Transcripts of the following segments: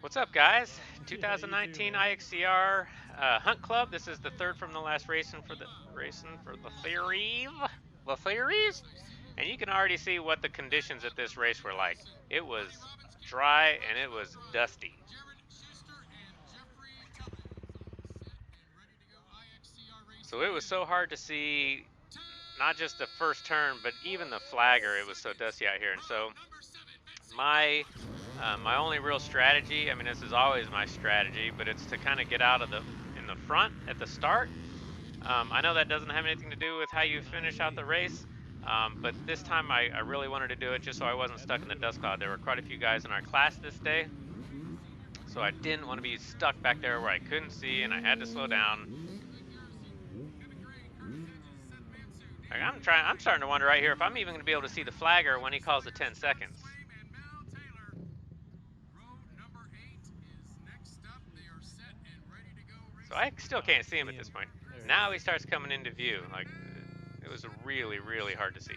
What's up, guys? 2019 IXCR Hunt Club. This is the third from the last racing for the theories, and you can already see what the conditions at this race were like. It was dry and it was dusty. So it was so hard to see, not just the first turn, but even the flagger. It was so dusty out here, and so my only real strategy, I mean, this is always my strategy, but it's to kind of get out of in the front at the start. I know that doesn't have anything to do with how you finish out the race, but this time I really wanted to do it just so I wasn't stuck in the dust cloud. There were quite a few guys in our class this day, so I didn't want to be stuck back there where I couldn't see and I had to slow down. Like, I'm starting to wonder right here if I'm even going to be able to see the flagger when he calls the 10 seconds. So I still can't see him at this point. Now he starts coming into view. Like, it was really, really hard to see.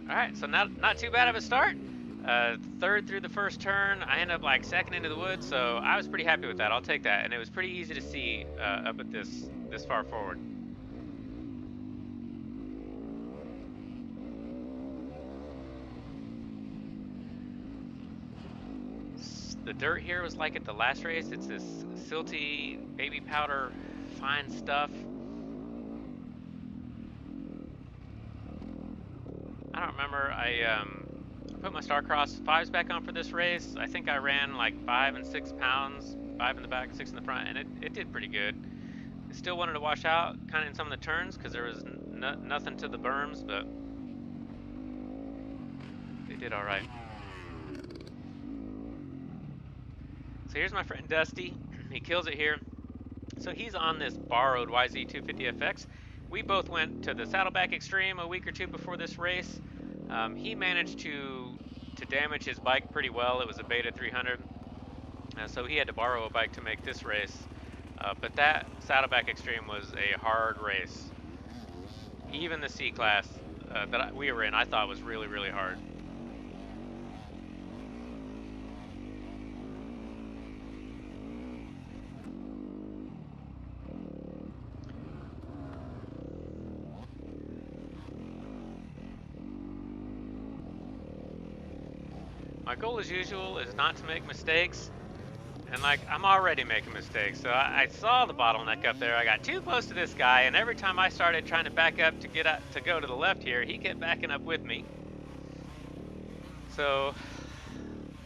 All right, so not too bad of a start. Third through the first turn, I ended up like second into the woods, so I was pretty happy with that. I'll take that, and it was pretty easy to see up at this far forward. The dirt here was like at the last race. It's this silty, baby powder, fine stuff. I don't remember. I put my Starcross 5s back on for this race. I think I ran like 5 and 6 pounds, 5 in the back, 6 in the front, and it did pretty good. I still wanted to wash out kind of in some of the turns because there was nothing to the berms, but they did all right. So here's my friend Dusty. He kills it here. So he's on this borrowed YZ250FX. We both went to the Saddleback Extreme a week or two before this race. He managed to damage his bike pretty well. It was a Beta 300, so he had to borrow a bike to make this race. But that Saddleback Extreme was a hard race. Even the C class that we were in, I thought was really, really hard. My goal, as usual, is not to make mistakes, and like, I'm already making mistakes. So I saw the bottleneck up there. I got too close to this guy, and every time I started trying to back up to get out, to go to the left here, he kept backing up with me. So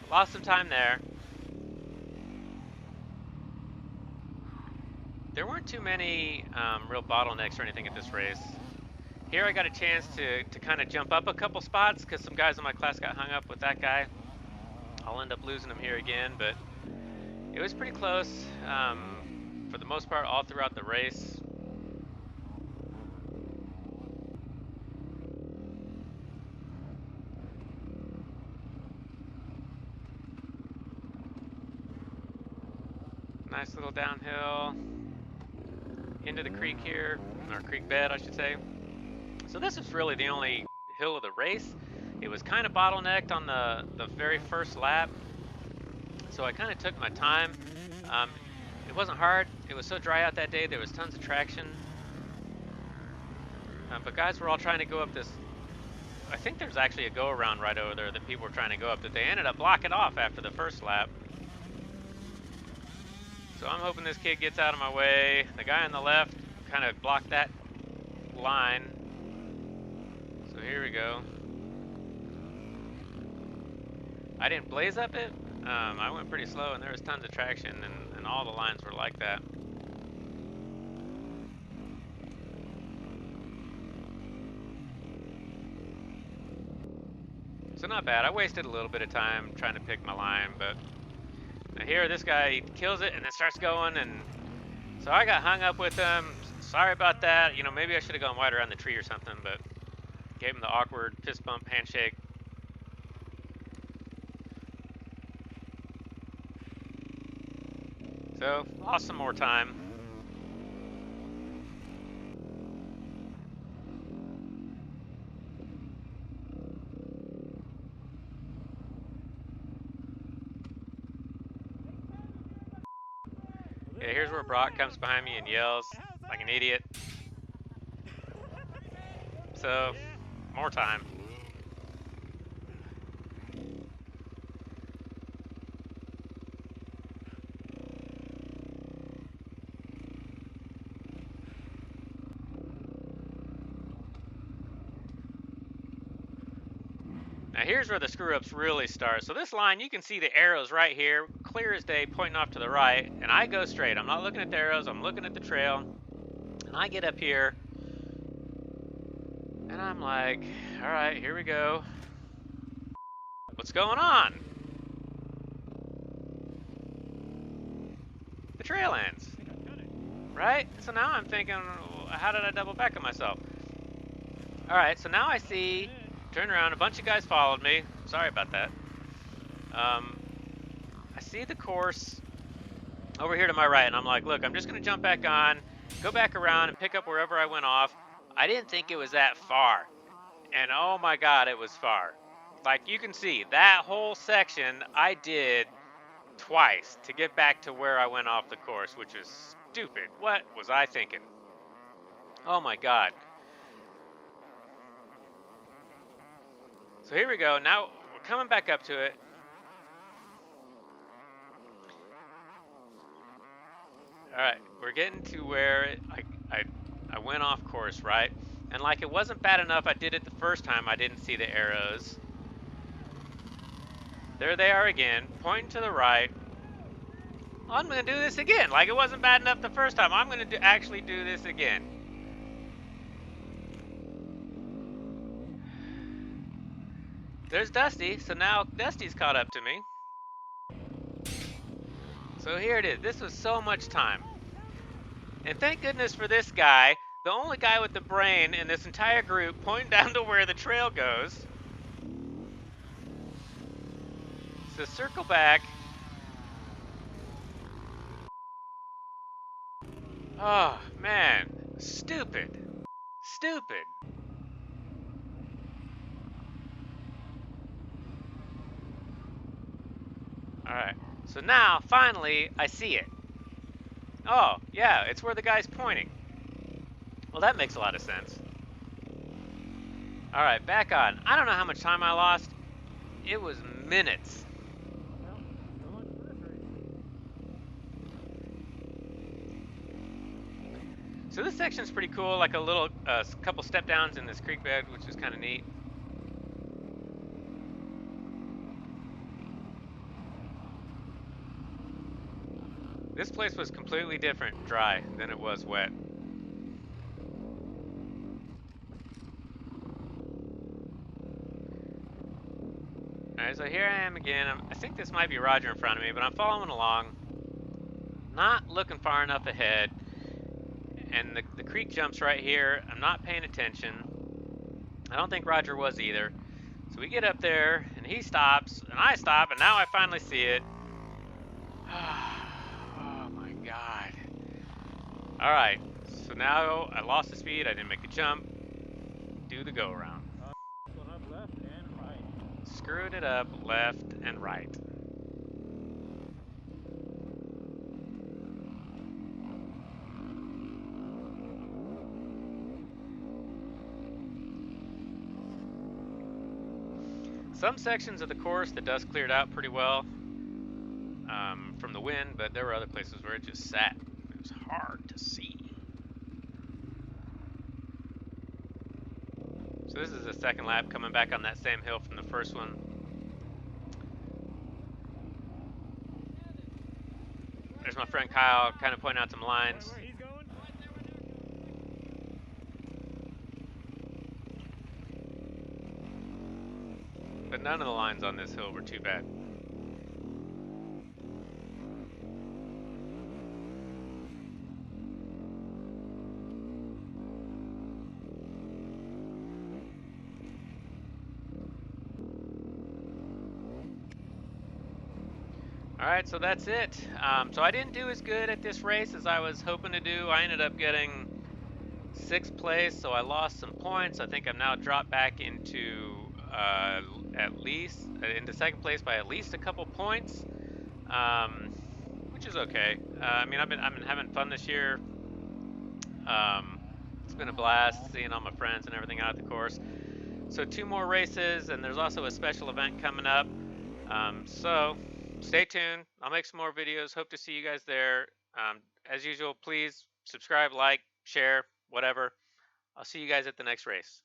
lost some time there. There weren't too many real bottlenecks or anything at this race. Here I got a chance to kind of jump up a couple spots because some guys in my class got hung up with that guy. I'll end up losing him here again, but it was pretty close for the most part all throughout the race. Nice little downhill into the creek here, or creek bed I should say. So this is really the only hill of the race. It was kind of bottlenecked on the very first lap, so I kind of took my time. It wasn't hard. It was so dry out that day. There was tons of traction. But guys were all trying to go up this. I think there's actually a go-around right over there that people were trying to go up that they ended up blocking off after the first lap. So I'm hoping this kid gets out of my way. The guy on the left kind of blocked that line. So here we go. I didn't blaze up it. I went pretty slow and there was tons of traction and all the lines were like that. So not bad. I wasted a little bit of time trying to pick my line, but now here this guy kills it and then starts going, and so I got hung up with him. Sorry about that. You know, maybe I should have gone wider around the tree or something, but gave him the awkward fist bump handshake. So, lost some more time. Yeah, here's where Brock comes behind me and yells like an idiot. So, more time. Now here's where the screw-ups really start. So this line, you can see the arrows right here, clear as day, pointing off to the right, and I go straight. I'm not looking at the arrows, I'm looking at the trail, and I get up here, and I'm like, all right, here we go. What's going on? The trail ends, right? So now I'm thinking, how did I double back on myself? All right, so now I see, turn around, a bunch of guys followed me. Sorry about that. I see the course over here to my right, and I'm like, look, I'm just gonna jump back on, go back around and pick up wherever I went off. I didn't think it was that far, and oh my god, it was far. Like, you can see that whole section I did twice to get back to where I went off the course, which is stupid. What was I thinking? Oh my god. So here we go. Now we're coming back up to it. All right, we're getting to where I went off course, right? And like, it wasn't bad enough I did it the first time I didn't see the arrows. There they are again, pointing to the right. I'm gonna do this again. Like, it wasn't bad enough the first time. I'm gonna actually do this again. There's Dusty, so now Dusty's caught up to me. So here it is. This was so much time. And thank goodness for this guy, the only guy with the brain in this entire group, pointing down to where the trail goes. So circle back. Oh, man. Stupid. Stupid. Alright. So now, finally, I see it. Oh, yeah, it's where the guy's pointing. Well, that makes a lot of sense. Alright, back on. I don't know how much time I lost. It was minutes. So this section's pretty cool, like a little couple step downs in this creek bed, which is kind of neat. This place was completely different dry than it was wet. Alright, so here I am again. I think this might be Roger in front of me, but I'm following along. Not looking far enough ahead. And the creek jumps right here. I'm not paying attention. I don't think Roger was either. So we get up there, and he stops, and I stop, and now I finally see it. Oh my god. Alright, so now I lost the speed, I didn't make the jump. Do the go around. Left and right. Screwed it up left and right. Some sections of the course, the dust cleared out pretty well from the wind, but there were other places where it just sat. It was hard to see. So this is the second lap, coming back on that same hill from the first one. There's my friend Kyle, kind of pointing out some lines. Where he's going? But none of the lines on this hill were too bad. All right, so that's it. So I didn't do as good at this race as I was hoping to do. I ended up getting 6th place, so I lost some points. I think I've now dropped back into at least into 2nd place by at least a couple points, which is okay. I mean, I've been having fun this year. It's been a blast seeing all my friends and everything out at the course. So 2 more races, and there's also a special event coming up. So stay tuned. I'll make some more videos. Hope to see you guys there. As usual, please subscribe, like, share, whatever. I'll see you guys at the next race.